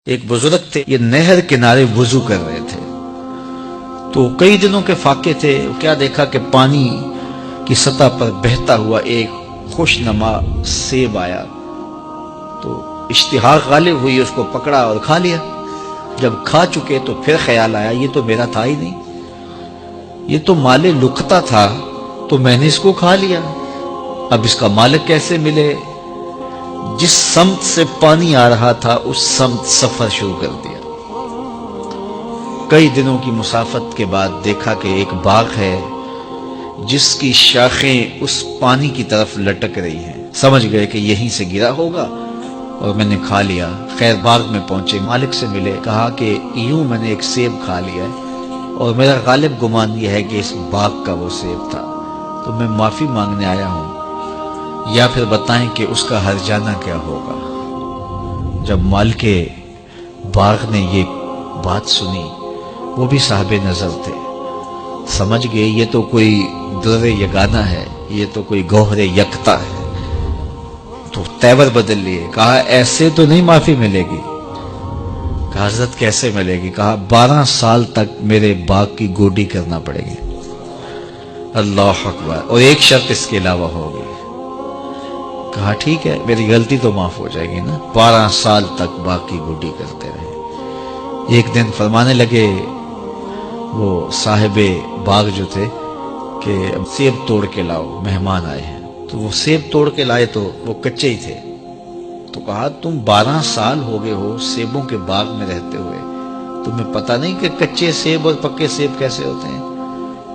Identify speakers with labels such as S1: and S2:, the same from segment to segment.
S1: ایک بزرگ تھے، یہ نہر کنارے وضو کر رہے تھے، تو کئی دنوں کے فاقے تھے، کیا دیکھا کہ پانی کی سطح پر بہتا ہوا ایک خوش نما سیب آیا، تو اشتہا غالب ہوئی، اس کو پکڑا اور کھا لیا۔ جب کھا چکے تو پھر خیال آیا یہ تو میرا تھا ہی نہیں، یہ تو مال لقطہ تھا، تو میں نے اس کو کھا لیا، اب اس کا مالک کیسے ملے؟ جس سمت سے پانی آ رہا تھا اس سمت سفر شروع کر دیا۔ کئی دنوں کی مسافت کے بعد دیکھا کہ ایک باغ ہے جس کی شاخیں اس پانی کی طرف لٹک رہی ہیں، سمجھ گئے کہ یہیں سے گرا ہوگا اور میں نے کھا لیا۔ خیر باغ میں پہنچے، مالک سے ملے، کہا کہ یوں میں نے ایک سیب کھا لیا ہے اور میرا غالب گمان یہ ہے کہ اس باغ کا وہ سیب تھا، تو میں معافی مانگنے آیا ہوں، یا پھر بتائیں کہ اس کا ہرجانہ کیا ہوگا۔ جب مالک باغ نے یہ بات سنی، وہ بھی صاحب نظر تھے، سمجھ گئے یہ تو کوئی در یگانہ ہے، یہ تو کوئی گوہر یکتا ہے، تو تیور بدل لیے، کہا ایسے تو نہیں معافی ملے گی۔ کہا حضرت کیسے ملے گی؟ کہا 12 سال تک میرے باغ کی گوڈی کرنا پڑے گی۔ اللہ اکبر، اور ایک شرط اس کے علاوہ ہوگی۔ کہا ٹھیک ہے، میری غلطی تو معاف ہو جائے گی نا۔ 12 سال تک باغ کی گوڈی کرتے رہے۔ ایک دن فرمانے لگے وہ صاحب باغ جو تھے کہ سیب توڑ کے لاؤ، مہمان آئے ہیں، تو وہ سیب توڑ کے لائے تو وہ کچے ہی تھے، تو کہا تم 12 سال ہو گئے ہو سیبوں کے باغ میں رہتے ہوئے، تمہیں پتہ نہیں کہ کچے سیب اور پکے سیب کیسے ہوتے ہیں؟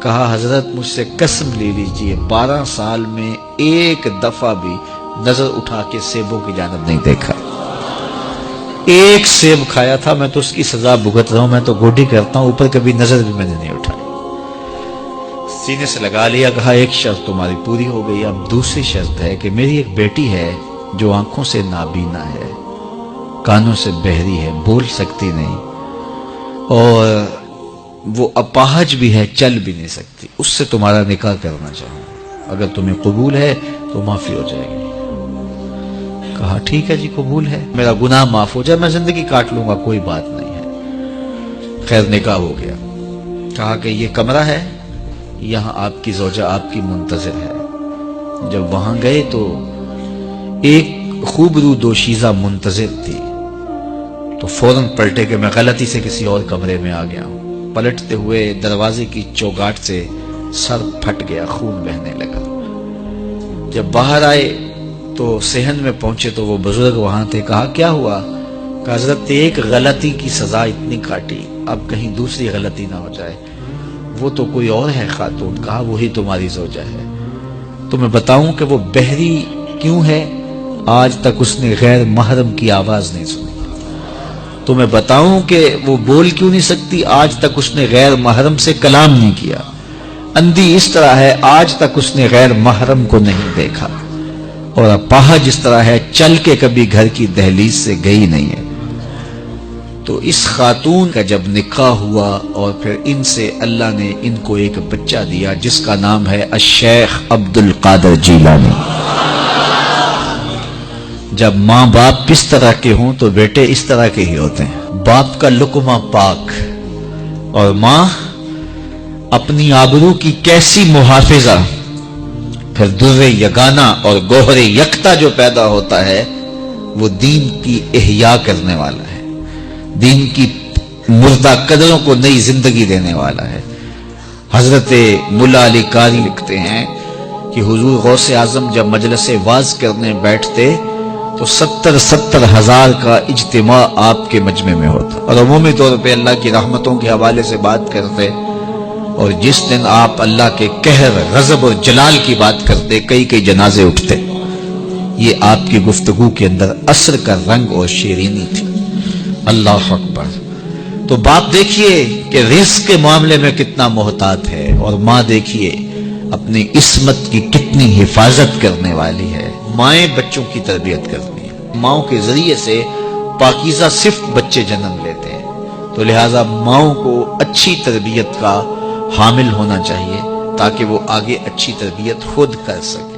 S1: کہا حضرت مجھ سے قسم لے لیجئے 12 سال میں ایک دفعہ بھی نظر اٹھا کے سیبوں کی جانب نہیں دیکھا، ایک سیب کھایا تھا، میں تو اس کی سزا بھگت رہا ہوں، میں تو گوڈی کرتا ہوں، اوپر کبھی نظر بھی میں نے نہیں اٹھائی۔ سینے سے لگا لیا، کہا ایک شرط تمہاری پوری ہو گئی، اب دوسری شرط ہے کہ میری ایک بیٹی ہے جو آنکھوں سے نابینا ہے، کانوں سے بہری ہے، بول سکتی نہیں، اور وہ اپاہج بھی ہے، چل بھی نہیں سکتی، اس سے تمہارا نکاح کرنا چاہوں، اگر تمہیں قبول ہے تو معافی ہو جائے گی۔ کہا ٹھیک ہے جی قبول ہے، میرا گناہ معاف ہو جائے، میں زندگی کاٹ لوں گا، کوئی بات نہیں ہے۔ خیر نکاح ہو گیا۔ کہا کہ یہ کمرہ ہے، یہاں آپ کی زوجہ آپ کی منتظر ہے۔ جب وہاں گئے تو ایک خوبرو دوشیزہ منتظر تھی، تو فوراً پلٹے کہ میں غلطی سے کسی اور کمرے میں آ گیا ہوں۔ پلٹتے ہوئے دروازے کی چوگاٹ سے سر پھٹ گیا، خون بہنے لگا۔ جب باہر آئے تو صحن میں پہنچے تو وہ بزرگ وہاں تھے۔ کہا کیا ہوا؟ کہ حضرت ایک غلطی کی سزا اتنی کاٹی، اب کہیں دوسری غلطی نہ ہو جائے، وہ تو کوئی اور ہے خاتون۔ کہا وہی تمہاری زوجہ ہے۔ تو میں بتاؤں کہ وہ بہری کیوں ہے؟ آج تک اس نے غیر محرم کی آواز نہیں سنی۔ تو میں بتاؤں کہ وہ بول کیوں نہیں سکتی؟ آج تک اس نے غیر محرم سے کلام نہیں کیا۔ اندھی اس طرح ہے، آج تک اس نے غیر محرم کو نہیں دیکھا، اور اپاہج اس طرح ہے، چل کے کبھی گھر کی دہلیز سے گئی نہیں ہے۔ تو اس خاتون کا جب نکاح ہوا اور پھر ان سے اللہ نے ان کو ایک بچہ دیا جس کا نام ہے الشیخ عبد القادر جیلانی۔ جب ماں باپ اس طرح کے ہوں تو بیٹے اس طرح کے ہی ہوتے ہیں، باپ کا لقمہ پاک، اور ماں اپنی آبرو کی کیسی محافظہ، پھر در یگانہ اور گوہر یکتا جو پیدا ہوتا ہے وہ دین کی احیاء کرنے والا ہے، دین کی مردہ قدروں کو نئی زندگی دینے والا ہے۔ حضرت ملا علی قاری لکھتے ہیں کہ حضور غوث اعظم جب مجلس واعظ کرنے بیٹھتے تو 70 ہزار کا اجتماع آپ کے مجمع میں ہوتا، اور عمومی طور پہ اللہ کی رحمتوں کے حوالے سے بات کرتے، اور جس دن آپ اللہ کے قہر، غضب اور جلال کی بات کرتے کئی جنازے اٹھتے۔ یہ آپ کی گفتگو کے اندر عصر کا رنگ اور شیرینی تھی۔ اللہ اکبر۔ تو باپ دیکھیے کہ رزق کے معاملے میں کتنا محتاط ہے، اور ماں دیکھیے اپنی عصمت کی کتنی حفاظت کرنے والی ہے۔ مائیں بچوں کی تربیت کرتی ہیں، ماؤں کے ذریعے سے پاکیزہ صرف بچے جنم لیتے ہیں، تو لہٰذا ماؤں کو اچھی تربیت کا حامل ہونا چاہیے تاکہ وہ آگے اچھی تربیت خود کر سکے۔